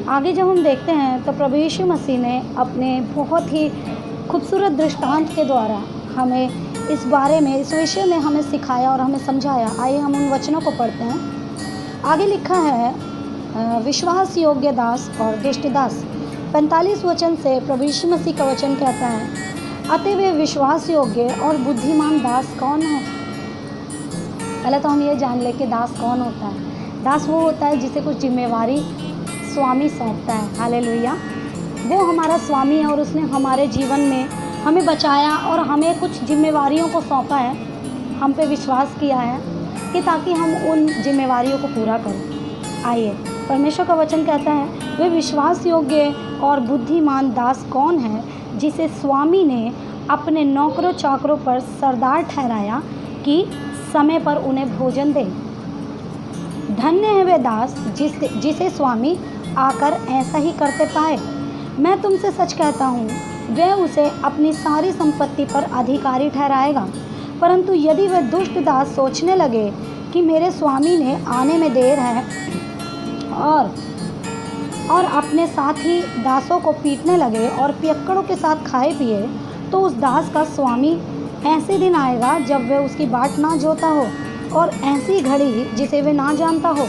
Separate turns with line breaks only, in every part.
आगे जब हम देखते हैं तो प्रभु यीशु मसीह ने अपने बहुत ही खूबसूरत दृष्टांत के द्वारा हमें इस बारे में, इस विषय में हमें सिखाया और हमें समझाया। आइए हम उन वचनों को पढ़ते हैं। आगे लिखा है विश्वास योग्य दास और दुष्ट दास। 45 वचन से प्रभु यीशु मसीह का वचन कहता है, अतः वे विश्वास योग्य और बुद्धिमान दास कौन है। पहले तो हम ये जान ले कि दास कौन होता है। दास वो होता है जिसे कुछ जिम्मेवारी स्वामी सौंपता है। हालेलुया। वो हमारा स्वामी है और उसने हमारे जीवन में हमें बचाया और हमें कुछ जिम्मेवारियों को सौंपा है, हम पे विश्वास किया है कि ताकि हम उन जिम्मेवारियों को पूरा करें। आइए, परमेश्वर का वचन कहता है, वे विश्वास योग्य और बुद्धिमान दास कौन है जिसे स्वामी ने अपने नौकरों चाकरों पर सरदार ठहराया कि समय पर उन्हें भोजन दे। धन्य है वे दास जिसे स्वामी आकर ऐसा ही करते पाए। मैं तुमसे सच कहता हूँ, वह उसे अपनी सारी संपत्ति पर अधिकारी ठहराएगा। परंतु यदि वह दुष्ट दास सोचने लगे कि मेरे स्वामी ने आने में देर है और अपने साथी दासों को पीटने लगे और पियक्कड़ों के साथ खाए पिए, तो उस दास का स्वामी ऐसे दिन आएगा जब वह उसकी बाट ना जोता हो और ऐसी घड़ी जिसे वह ना जानता हो।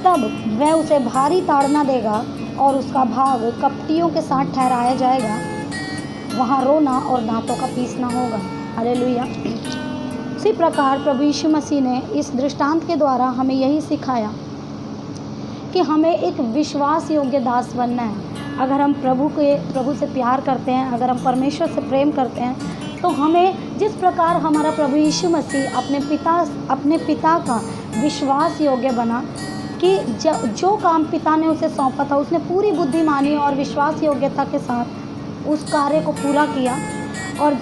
तब वह उसे भारी ताड़ना देगा और उसका भाग कपटियों के साथ ठहराया जाएगा। वहाँ रोना और दांतों का पीसना होगा। हालेलुया। इसी प्रकार प्रभु यीशु मसीह ने इस दृष्टांत के द्वारा हमें यही सिखाया कि हमें एक विश्वास योग्य दास बनना है। अगर हम प्रभु से प्यार करते हैं, अगर हम परमेश्वर से प्रेम करते हैं, तो हमें जिस प्रकार हमारा प्रभु यीशु मसीह अपने पिता का विश्वास योग्य बना कि जो काम पिता ने उसे सौंपा था, उसने पूरी बुद्धिमानी और विश्वास योग्यता के साथ उस कार्य को पूरा किया। और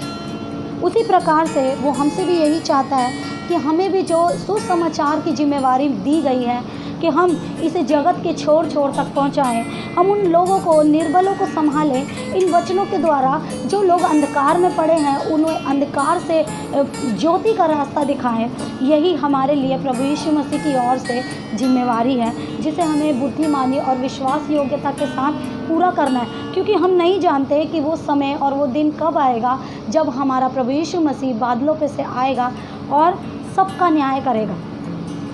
उसी प्रकार से वो हमसे भी यही चाहता है कि हमें भी जो सुसमाचार की जिम्मेवारी दी गई है कि हम इसे जगत के छोर छोर तक पहुंचाएं, हम उन लोगों को, निर्बलों को संभालें। इन वचनों के द्वारा जो लोग अंधकार में पड़े हैं, उन्हें अंधकार से ज्योति का रास्ता दिखाएं। यही हमारे लिए प्रभु यीशु मसीह की ओर से जिम्मेवारी है, जिसे हमें बुद्धिमानी और विश्वास योग्यता के साथ पूरा करना है। क्योंकि हम नहीं जानते कि वो समय और वो दिन कब आएगा जब हमारा प्रभु यीशु मसीह बादलों पे से आएगा और सबका न्याय करेगा।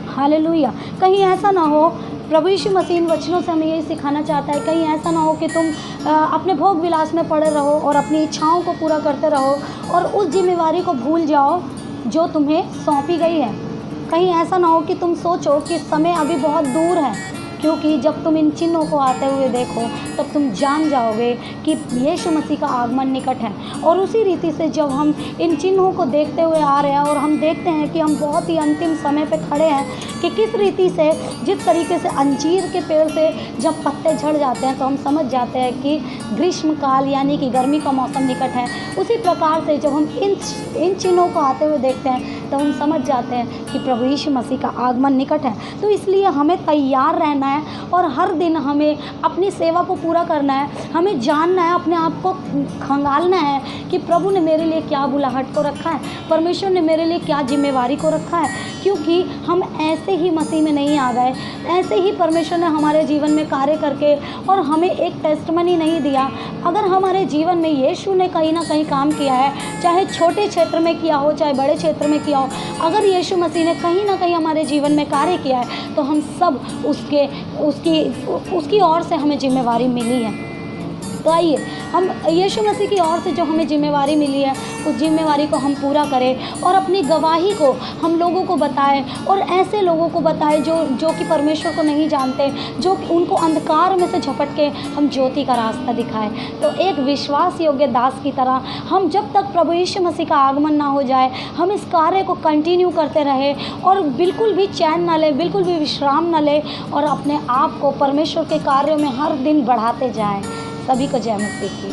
हालेलुया। कहीं ऐसा ना हो, प्रभु यीशु मसीह इन वचनों से हमें यही सिखाना चाहता है, कहीं ऐसा ना हो कि तुम अपने भोग विलास में पड़े रहो और अपनी इच्छाओं को पूरा करते रहो और उस जिम्मेवारी को भूल जाओ जो तुम्हें सौंपी गई है। कहीं ऐसा ना हो कि तुम सोचो कि समय अभी बहुत दूर है, क्योंकि जब तुम इन चिन्हों को आते हुए देखो तब तुम जान जाओगे कि यीशु मसीह का आगमन निकट है। और उसी रीति से जब हम इन चिन्हों को देखते हुए आ रहे हैं और हम देखते हैं कि हम बहुत ही अंतिम समय पे खड़े हैं कि किस रीति से, जिस तरीके से अंजीर के पेड़ से जब पत्ते झड़ जाते हैं तो हम समझ जाते हैं कि ग्रीष्म काल यानी कि गर्मी का मौसम निकट है। उसी प्रकार से जब हम इन चिन्हों को आते हुए देखते हैं तो हम समझ जाते हैं कि प्रभु यीशु मसीह का आगमन निकट है। तो इसलिए हमें तैयार रहना है और हर दिन हमें अपनी सेवा को पूरा करना है। हमें जानना है, अपने आप को खंगालना है कि प्रभु ने मेरे लिए क्या बुलाहट को रखा है, परमेश्वर ने मेरे लिए क्या जिम्मेवारी को रखा है। क्योंकि हम ऐसे ही मसीह में नहीं आ गए, ऐसे ही परमेश्वर ने हमारे जीवन में कार्य करके और हमें एक टेस्टमनी नहीं दिया। अगर हमारे जीवन में यीशु ने कहीं ना कहीं काम किया है, चाहे छोटे क्षेत्र में किया हो चाहे बड़े क्षेत्र में किया हो, अगर यीशु मसीह ने कहीं ना कहीं हमारे जीवन में कार्य किया है तो हम सब उसकी ओर से हमें जिम्मेवारी मिली है। तो आइए हम यीशु मसीह की ओर से जो हमें जिम्मेवारी मिली है उस जिम्मेवारी को हम पूरा करें और अपनी गवाही को हम लोगों को बताएं और ऐसे लोगों को बताएं जो कि परमेश्वर को नहीं जानते, जो उनको अंधकार में से झपट के हम ज्योति का रास्ता दिखाएं। तो एक विश्वास योग्य दास की तरह हम जब तक प्रभु यीशु मसीह का आगमन ना हो जाए हम इस कार्य को कंटिन्यू करते रहें और बिल्कुल भी चैन ना लें, बिल्कुल भी विश्राम ना लें और अपने आप को परमेश्वर के कार्यों में हर दिन बढ़ाते जाएं। सभी को जय मसीह की।